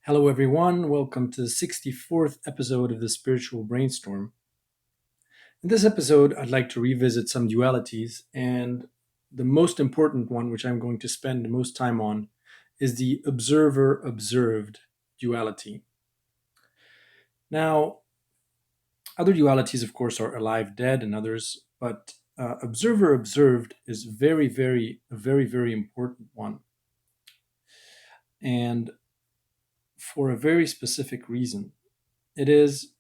Hello, everyone. Welcome to the 64th episode of the Spiritual Brainstorm. In this episode, I'd like to revisit some dualities, and the most important one, which I'm going to spend the most time on, is the observer observed duality. Now, other dualities, of course, are alive dead and others, but observer observed is a very important one. And for a very specific reason. It is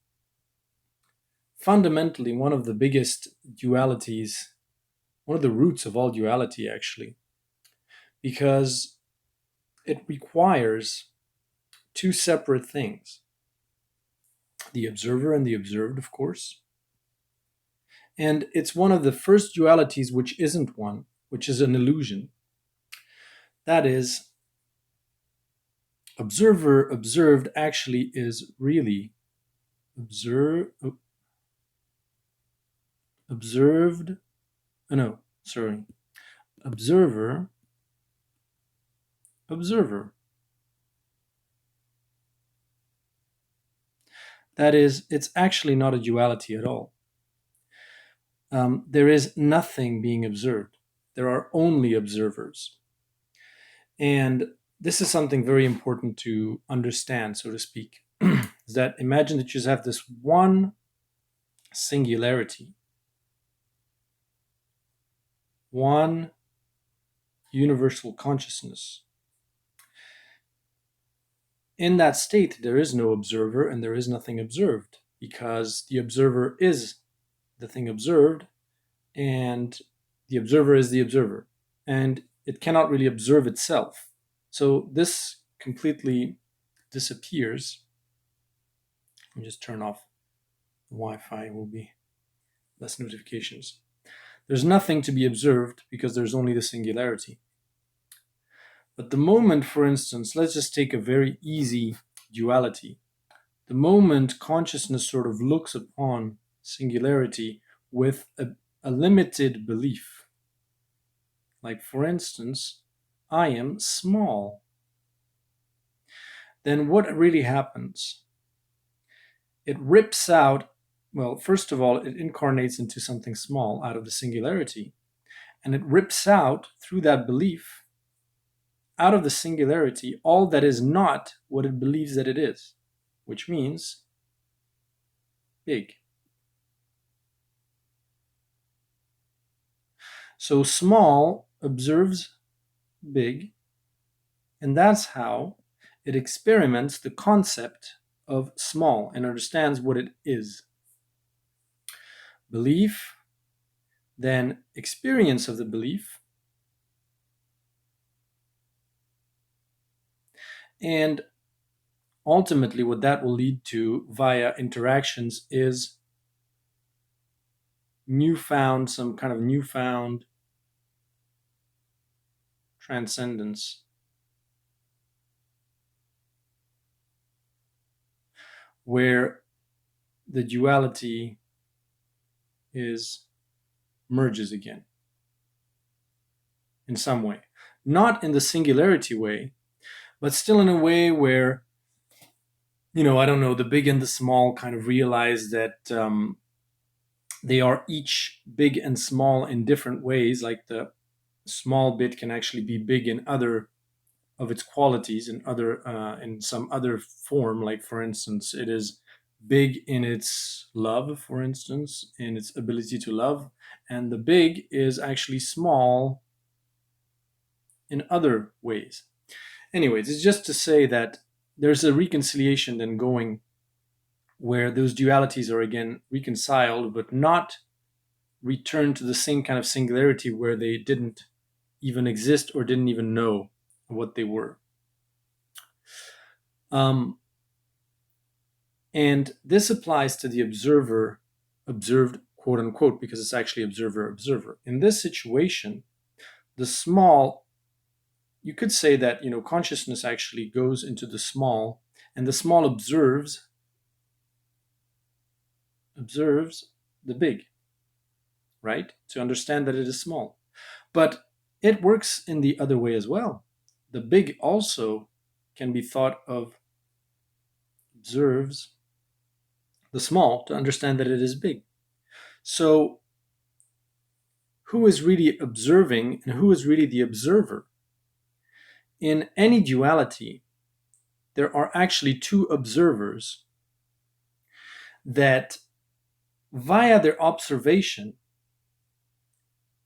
fundamentally one of the biggest dualities, one of the roots of all duality, actually, because it requires two separate things: the observer and the observed, of course. And it's one of the first dualities which isn't one, which is an illusion. That is, observer observed actually is really observed. No, sorry. Observer observer. That is, it's actually not a duality at all. There is nothing being observed. There are only observers. And this is something very important to understand, so to speak. Is that imagine that you just have this one singularity, one universal consciousness. In that state, there is no observer and there is nothing observed, because the observer is the thing observed and the observer is the observer, and it cannot really observe itself. So this completely disappears. Let me just turn off the Wi-Fi, will be less notifications. There's nothing to be observed because there's only the singularity. But the moment, for instance, let's just take a very easy duality. The moment consciousness sort of looks upon singularity with a limited belief, like for instance, I am small, then what really happens? It rips out, well, first of all, it incarnates into something small out of the singularity, and it rips out, through that belief, out of the singularity, all that is not what it believes that it is, which means big. So small observes big, and that's how it experiments the concept of small and understands what it is. Belief, then experience of the belief, and ultimately what that will lead to via interactions is some kind of newfound transcendence. Where the duality merges again in some way. Not in the singularity way, but still in a way where, I don't know, the big and the small kind of realize that they are each big and small in different ways. Like the small bit can actually be big in other of its qualities in some other form. Like for instance, it is big in its love, for instance, in its ability to love, and the big is actually small in other ways. Anyways, it's just to say that there's a reconciliation then going where those dualities are again reconciled, but not return to the same kind of singularity where they didn't even exist or didn't even know what they were. And this applies to the observer observed, quote unquote, because it's actually observer observer. In this situation, the small, you could say that consciousness actually goes into the small, and the small observes the big, right? To understand that it is small. But it works in the other way as well. The big also can be thought of observes the small to understand that it is big. So, who is really observing and who is really the observer? In any duality, there are actually two observers that, via their observation,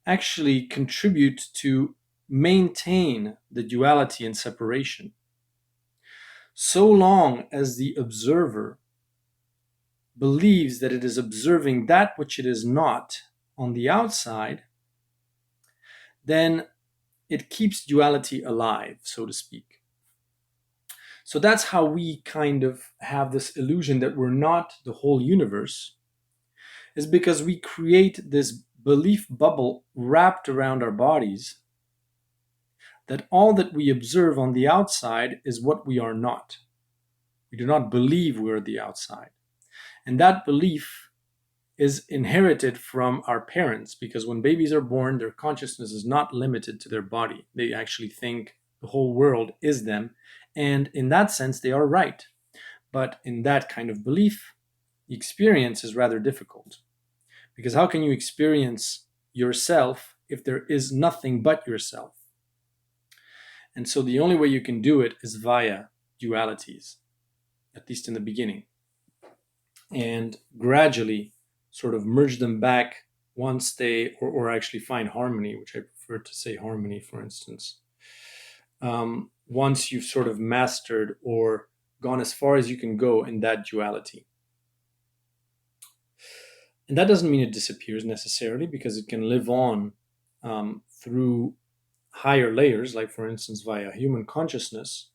actually contribute to maintain the duality and separation. So long as the observer believes that it is observing that which it is not on the outside, then it keeps duality alive, so to speak. So that's how we kind of have this illusion that we're not the whole universe, is because we create this belief bubble wrapped around our bodies that all that we observe on the outside is what we are not. We do not believe we're the outside. And that belief is inherited from our parents, because when babies are born, their consciousness is not limited to their body. They actually think the whole world is them. And in that sense, they are right. But in that kind of belief, the experience is rather difficult. Because how can you experience yourself if there is nothing but yourself? And so the only way you can do it is via dualities, at least in the beginning. And gradually sort of merge them back once they, or actually find harmony, which I prefer to say harmony, for instance. Once you've sort of mastered or gone as far as you can go in that duality. And that doesn't mean it disappears necessarily, because it can live on through higher layers, like for instance via human consciousness.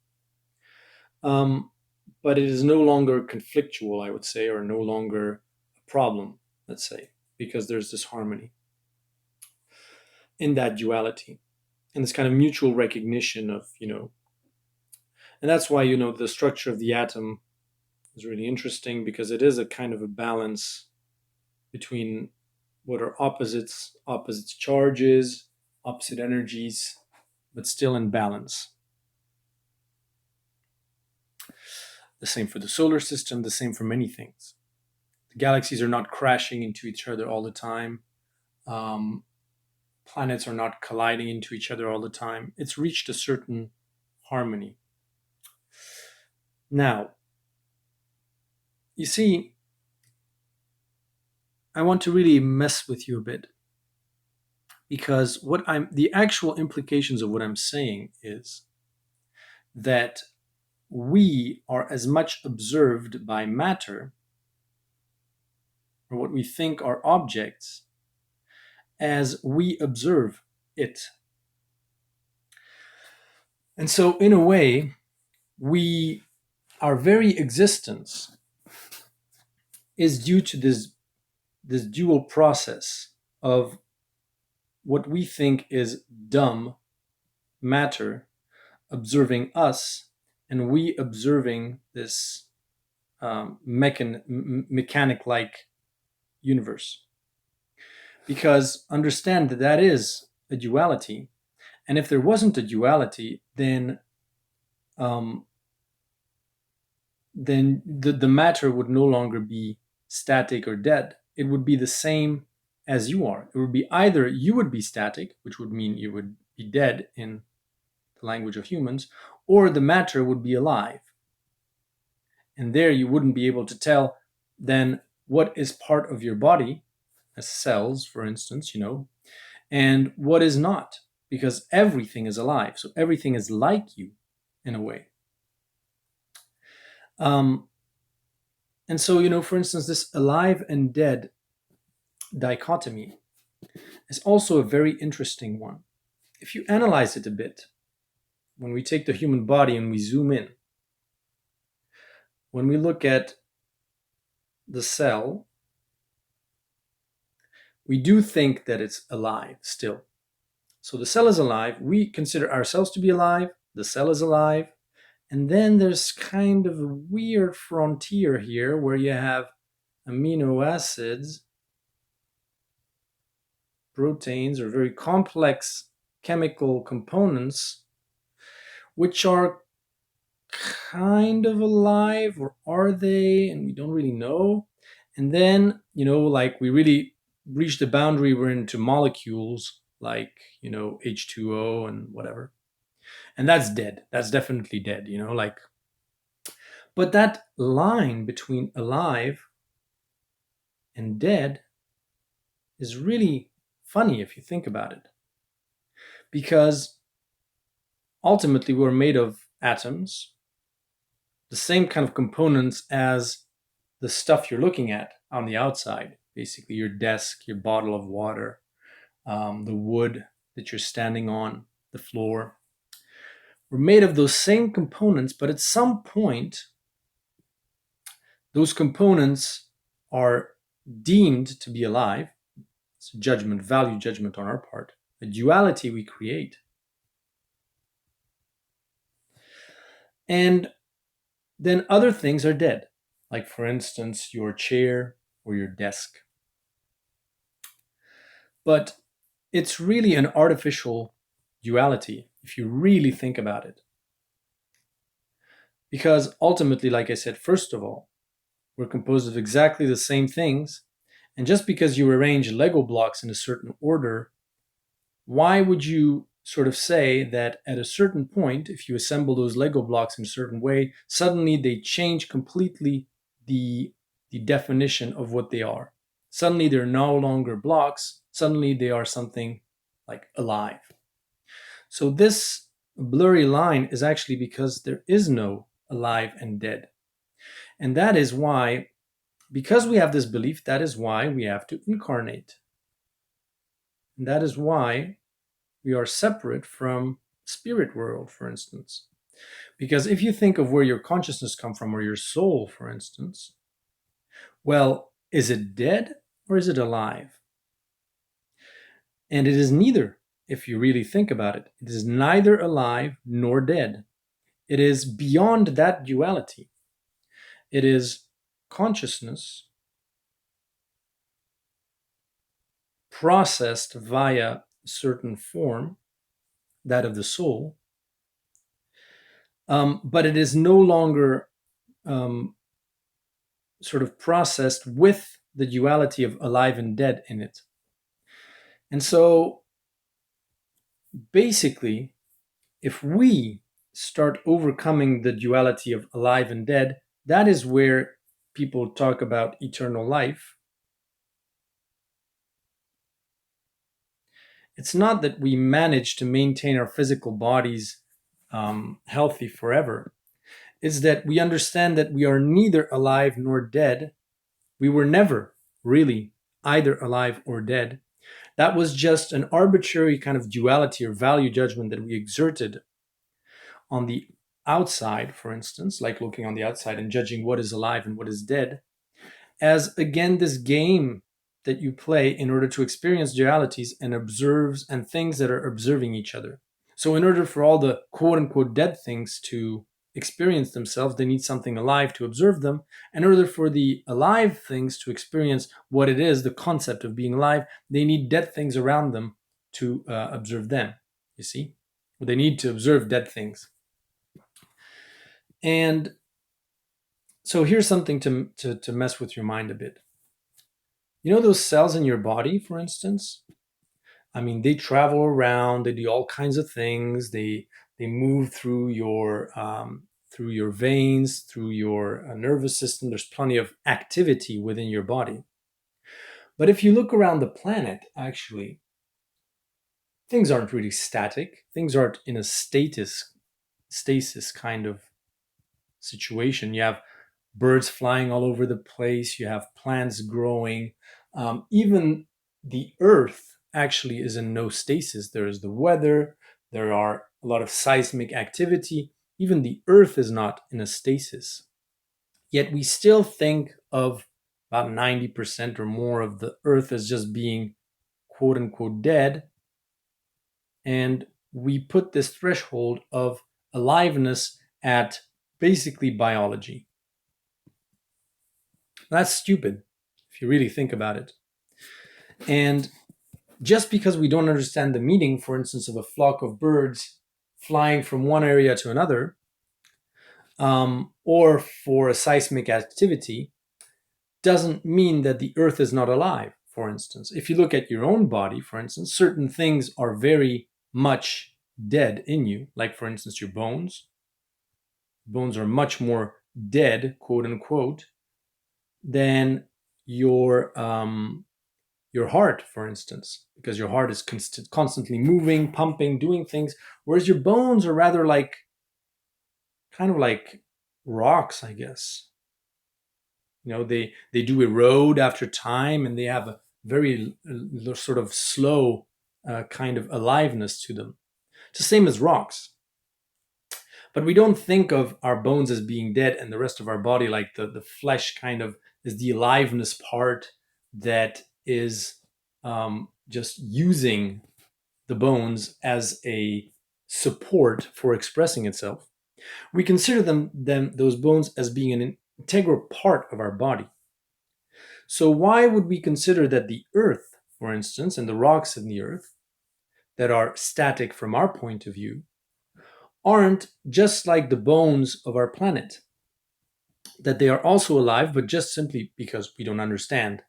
But it is no longer conflictual, I would say, or no longer a problem, let's say, because there's this harmony in that duality and this kind of mutual recognition of, and that's why, the structure of the atom is really interesting, because it is a kind of a balance between what are opposites charges, opposite energies, but still in balance. The same for the solar system, the same for many things. The galaxies are not crashing into each other all the time. Planets are not colliding into each other all the time. It's reached a certain harmony. Now, you see, I want to really mess with you a bit, because the actual implications of what I'm saying is that we are as much observed by matter, or what we think are objects, as we observe it. And so, in a way, our very existence is due to this dual process of what we think is dumb matter observing us, and we observing this mechanic-like universe. Because understand that is a duality, and if there wasn't a duality, then the matter would no longer be static or dead. It would be the same as you are. It would be either you would be static, which would mean you would be dead in the language of humans, or the matter would be alive. And there you wouldn't be able to tell then what is part of your body, as cells, for instance, and what is not, because everything is alive. So everything is like you in a way. And so, for instance, this alive and dead dichotomy is also a very interesting one. If you analyze it a bit, when we take the human body and we zoom in, when we look at the cell, we do think that it's alive still. So the cell is alive, we consider ourselves to be alive, the cell is alive, and then there's kind of a weird frontier here where you have amino acids, proteins, or very complex chemical components, which are kind of alive, or are they? And we don't really know. And then, like we really reach the boundary, we're into molecules like, H2O and whatever. And that's dead. That's definitely dead, like. But that line between alive and dead is really funny if you think about it. Because ultimately, we're made of atoms, the same kind of components as the stuff you're looking at on the outside. Basically, your desk, your bottle of water, the wood that you're standing on, the floor. We're made of those same components, but at some point, those components are deemed to be alive. It's a judgment, value judgment on our part, a duality we create. And then other things are dead, like, for instance, your chair or your desk. But it's really an artificial duality if you really think about it. Because ultimately, like I said, first of all, we're composed of exactly the same things. And just because you arrange Lego blocks in a certain order, why would you sort of say that at a certain point, if you assemble those Lego blocks in a certain way, suddenly they change completely the definition of what they are? Suddenly they're no longer blocks, suddenly they are something like alive. So this blurry line is actually because there is no alive and dead. And that is why, because we have this belief, that is why we have to incarnate. And that is why we are separate from spirit world, for instance. Because if you think of where your consciousness comes from, or your soul, for instance, well, is it dead or is it alive? And it is neither, if you really think about it. It is neither alive nor dead. It is beyond that duality. It is consciousness processed via a certain form, that of the soul, but it is no longer sort of processed with the duality of alive and dead in it. And so basically, if we start overcoming the duality of alive and dead, that is where people talk about eternal life. It's not that we manage to maintain our physical bodies healthy forever. It's that we understand that we are neither alive nor dead. We were never really either alive or dead. That was just an arbitrary kind of duality or value judgment that we exerted on the outside, for instance, like looking on the outside and judging what is alive and what is dead, as again this game that you play in order to experience dualities and observes and things that are observing each other. So in order for all the quote unquote dead things to experience themselves, they need something alive to observe them. In order for the alive things to experience what it is, the concept of being alive, they need dead things around them to observe them. You see? They need to observe dead things. And so here's something to mess with your mind a bit. You know those cells in your body, for instance? I mean, they travel around, they do all kinds of things. They move through your veins, through your nervous system. There's plenty of activity within your body. But if you look around the planet, actually, things aren't really static. Things aren't in a stasis kind of situation. You have birds flying all over the place. You have plants growing. Even the earth actually is in no stasis. There is the weather. There are a lot of seismic activity. Even the earth is not in a stasis. Yet we still think of about 90% or more of the earth as just being quote unquote dead. And we put this threshold of aliveness at basically biology. That's stupid if you really think about it. And just because we don't understand the meaning, for instance, of a flock of birds flying from one area to another, or for a seismic activity doesn't mean that the earth is not alive. For instance, if you look at your own body, for instance, certain things are very much dead in you, like for instance your bones. Bones are much more dead, quote unquote, than your heart, for instance, because your heart is constantly moving, pumping, doing things, whereas your bones are rather like kind of like rocks, I guess. They do erode after time, and they have a very sort of slow kind of aliveness to them. It's the same as rocks. But we don't think of our bones as being dead and the rest of our body, like the flesh kind of is the aliveness part that is just using the bones as a support for expressing itself. We consider those bones as being an integral part of our body. So why would we consider that the earth, for instance, and the rocks in the earth that are static from our point of view aren't just like the bones of our planet, that they are also alive, but just simply because we don't understand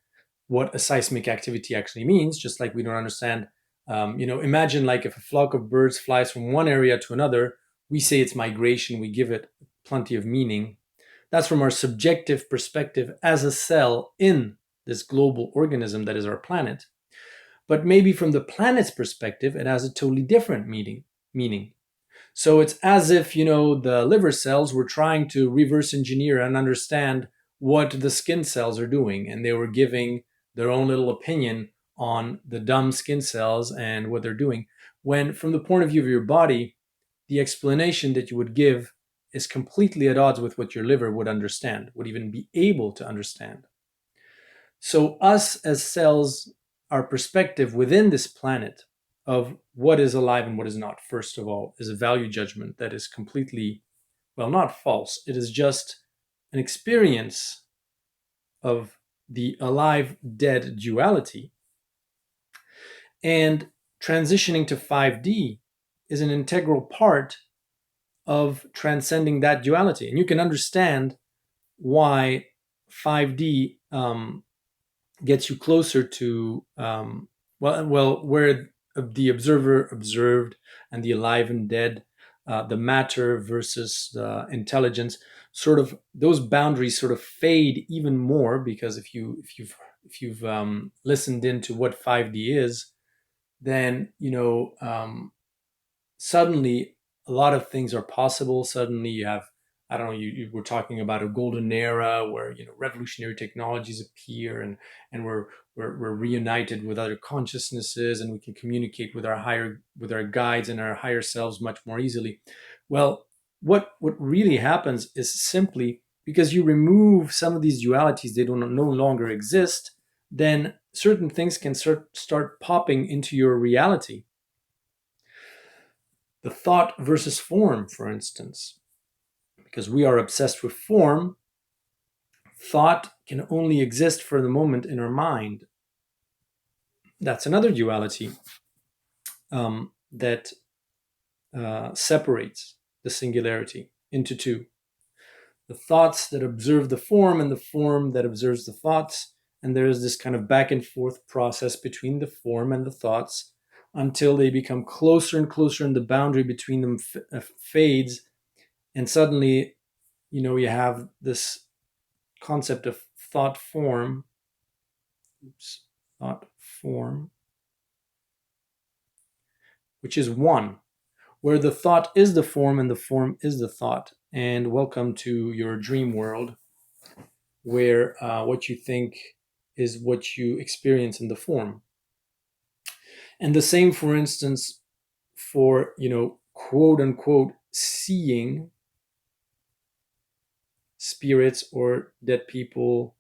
what a seismic activity actually means, just like we don't understand. Imagine like if a flock of birds flies from one area to another, we say it's migration, we give it plenty of meaning. That's from our subjective perspective as a cell in this global organism that is our planet. But maybe from the planet's perspective, it has a totally different meaning. So it's as if, the liver cells were trying to reverse engineer and understand what the skin cells are doing. And they were giving their own little opinion on the dumb skin cells and what they're doing. When, from the point of view of your body, the explanation that you would give is completely at odds with what your liver would understand, would even be able to understand. So, us as cells, our perspective within this planet of what is alive and what is not, first of all, is a value judgment that is completely, well, not false. It is just an experience of the alive dead duality. And transitioning to 5D is an integral part of transcending that duality. And you can understand why 5D gets you closer to where the observer observed and the alive and dead, the matter versus the intelligence, sort of those boundaries sort of fade even more, because if you've listened into what 5D is, then suddenly a lot of things are possible. Suddenly you have, I don't know, you were talking about a golden era where revolutionary technologies appear, and we're reunited with other consciousnesses, and we can communicate with our guides and our higher selves much more easily. Well, what really happens is simply because you remove some of these dualities, they don't no longer exist, then certain things can start popping into your reality. The thought versus form, for instance. Because we are obsessed with form, thought can only exist for the moment in our mind. That's another duality that separates the singularity into two. The thoughts that observe the form and the form that observes the thoughts. And there is this kind of back and forth process between the form and the thoughts until they become closer and closer, and the boundary between them fades. And suddenly, you have this concept of thought form, which is one, where the thought is the form and the form is the thought. And welcome to your dream world, where what you think is what you experience in the form. And the same, for instance, for, quote unquote, seeing spirits or dead people,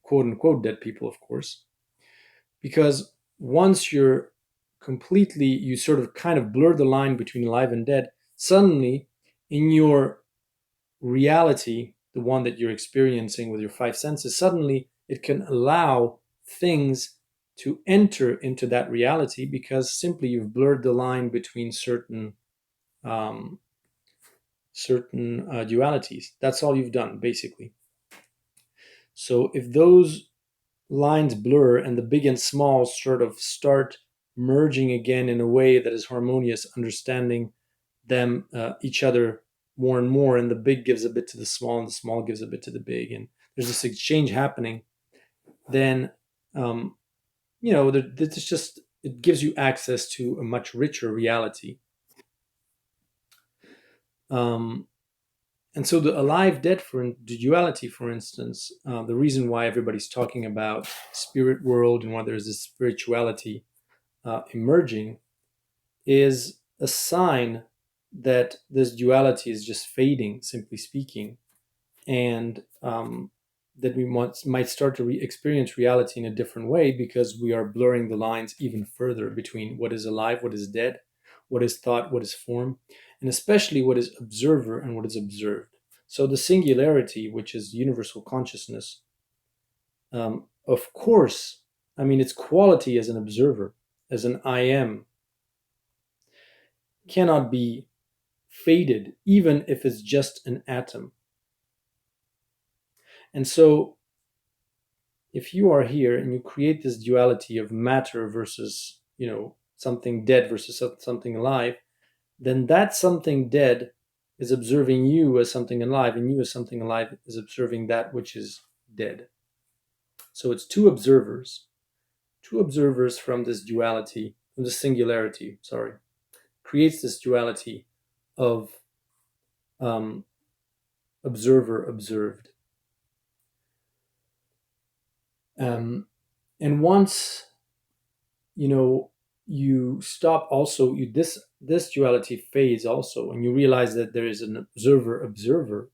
quote unquote, dead people, of course. Because once you sort of kind of blur the line between alive and dead, suddenly in your reality, the one that you're experiencing with your five senses, suddenly it can allow things to enter into that reality, because simply you've blurred the line between certain certain dualities. That's all you've done, basically. So if those lines blur and the big and small sort of start merging again in a way that is harmonious, understanding them each other more and more, and the big gives a bit to the small and the small gives a bit to the big, and there's this exchange happening, then it's just, it gives you access to a much richer reality. um, and so the alive dead, the duality, for instance, the reason why everybody's talking about spirit world and why there's this spirituality emerging is a sign that this duality is just fading, simply speaking, and that we might start to experience reality in a different way because we are blurring the lines even further between what is alive, what is dead, what is thought, what is form, and especially what is observer and what is observed. So the singularity, which is universal consciousness, of course, I mean, its quality as an observer, as an I am, cannot be faded, even if it's just an atom. And so, if you are here and you create this duality of matter versus, something dead versus something alive, then that something dead is observing you as something alive, and you as something alive is observing that which is dead. So it's two observers from this duality, from the singularity, sorry, creates this duality of um, observer observed. And once you stop, also this duality fades also, and you realize that there is an observer,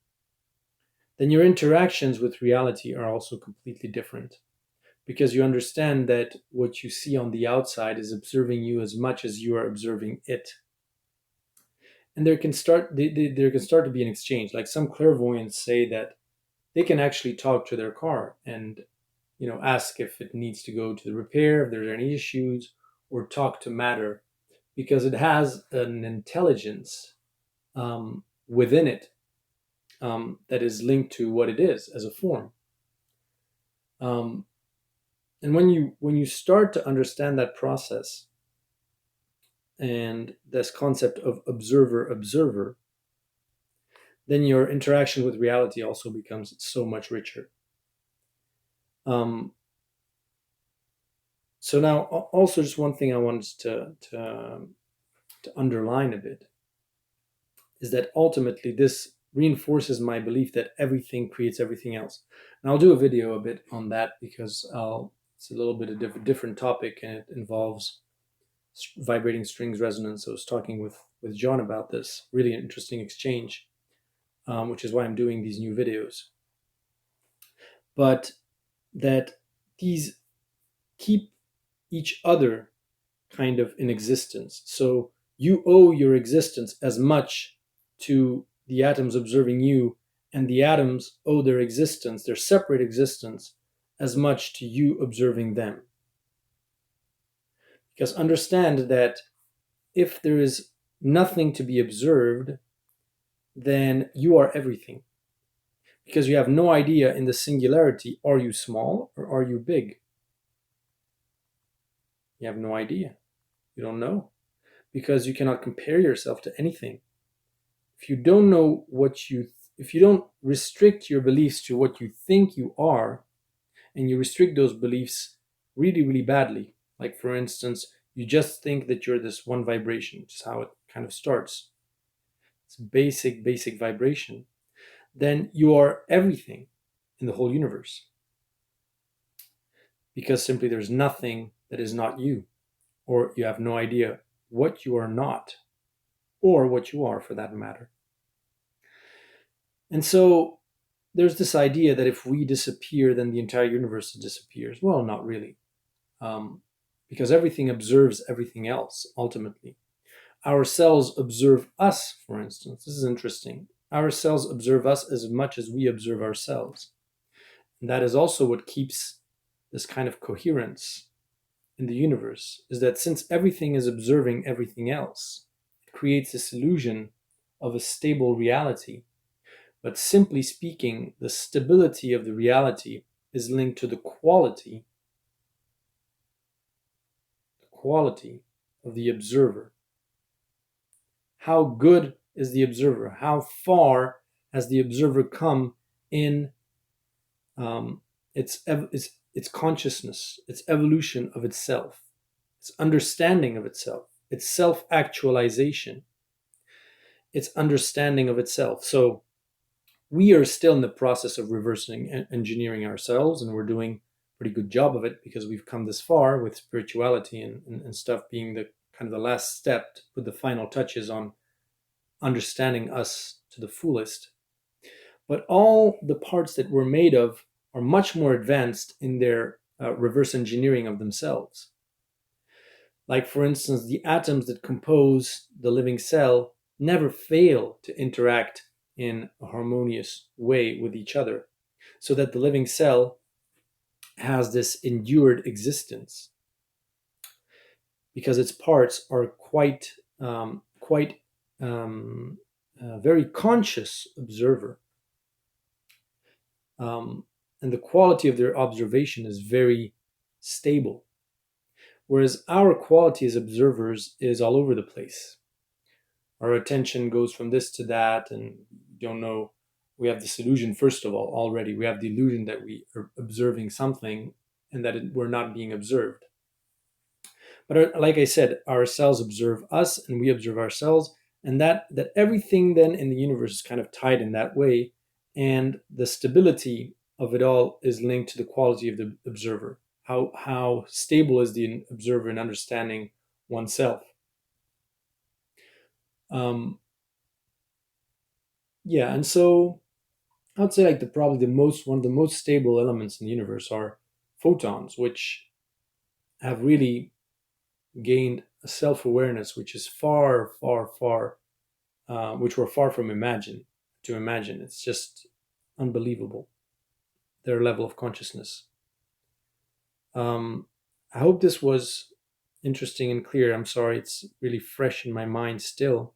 then your interactions with reality are also completely different, because you understand that what you see on the outside is observing you as much as you are observing it. And there can start to be an exchange. Like some clairvoyants say that they can actually talk to their car and ask if it needs to go to the repair, if there's any issues, or talk to matter, because it has an intelligence within it that is linked to what it is as a form. Um, and when you start to understand that process and this concept of observer, then your interaction with reality also becomes so much richer. Um, so now, also, just one thing I wanted to underline a bit is that ultimately this reinforces my belief that everything creates everything else. And I'll do a video a bit on that because it's a little bit of a different topic, and it involves vibrating strings resonance. I was talking with John about this really interesting exchange, which is why I'm doing these new videos. But that these keep each other kind of in existence. So you owe your existence as much to the atoms observing you, and the atoms owe their existence, their separate existence, as much to you observing them. Because understand that if there is nothing to be observed, then you are everything. Because you have no idea in the singularity, are you small or are you big? You have no idea. You don't know. Because you cannot compare yourself to anything. If you don't know if you don't restrict your beliefs to what you think you are, and you restrict those beliefs really, really badly, like for instance, you just think that you're this one vibration, which is how it kind of starts. It's basic vibration. Then you are everything in the whole universe. Because simply there's nothing that is not you, or you have no idea what you are not, or what you are for that matter. And so there's this idea that if we disappear, then the entire universe disappears. Well, not really. Because everything observes everything else, ultimately. Our cells observe us, for instance. This is interesting. Our cells observe us as much as we observe ourselves. And that is also what keeps this kind of coherence in the universe, is that since everything is observing everything else, it creates this illusion of a stable reality. But simply speaking, the stability of the reality is linked to the quality of the observer. How good is the observer? How far has the observer come in um, its consciousness, its evolution of itself, its understanding of itself, its self-actualization, its understanding of itself. So we are still in the process of reversing engineering ourselves, and we're doing a pretty good job of it because we've come this far with spirituality and stuff being the kind of the last step to put the final touches on understanding us to the fullest. But all the parts that we're made of are much more advanced in their reverse engineering of themselves. Like, for instance, the atoms that compose the living cell never fail to interact in a harmonious way with each other, so that the living cell has this endured existence because its parts are quite very conscious observer, and the quality of their observation is very stable, whereas our quality as observers is all over the place. Our attention goes from this to that, and we don't know. We have this illusion, first of all, already. We have the illusion that we are observing something and that we're not being observed. But like I said, our cells observe us and we observe ourselves, and that everything then in the universe is kind of tied in that way, and the stability of it all is linked to the quality of the observer. How stable is the observer in understanding oneself? Um, yeah, and so I would say like the probably the most one of the most stable elements in the universe are photons, which have really gained a self-awareness which is far, far, far, which we're far from imagine. It's just unbelievable, their level of consciousness. I hope this was interesting and clear. I'm sorry, it's really fresh in my mind still.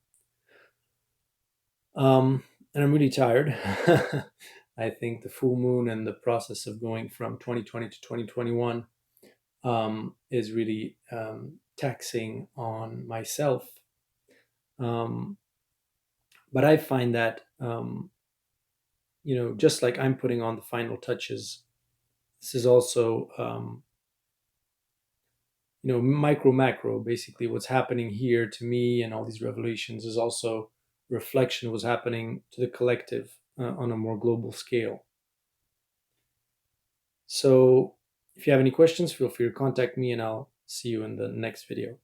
And I'm really tired. I think the full moon and the process of going from 2020 to 2021 is really taxing on myself. Um, but I find that, just like I'm putting on the final touches, this is also, micro macro. Basically, what's happening here to me and all these revelations is also reflection of what's happening to the collective on a more global scale. So if you have any questions, feel free to contact me and I'll see you in the next video.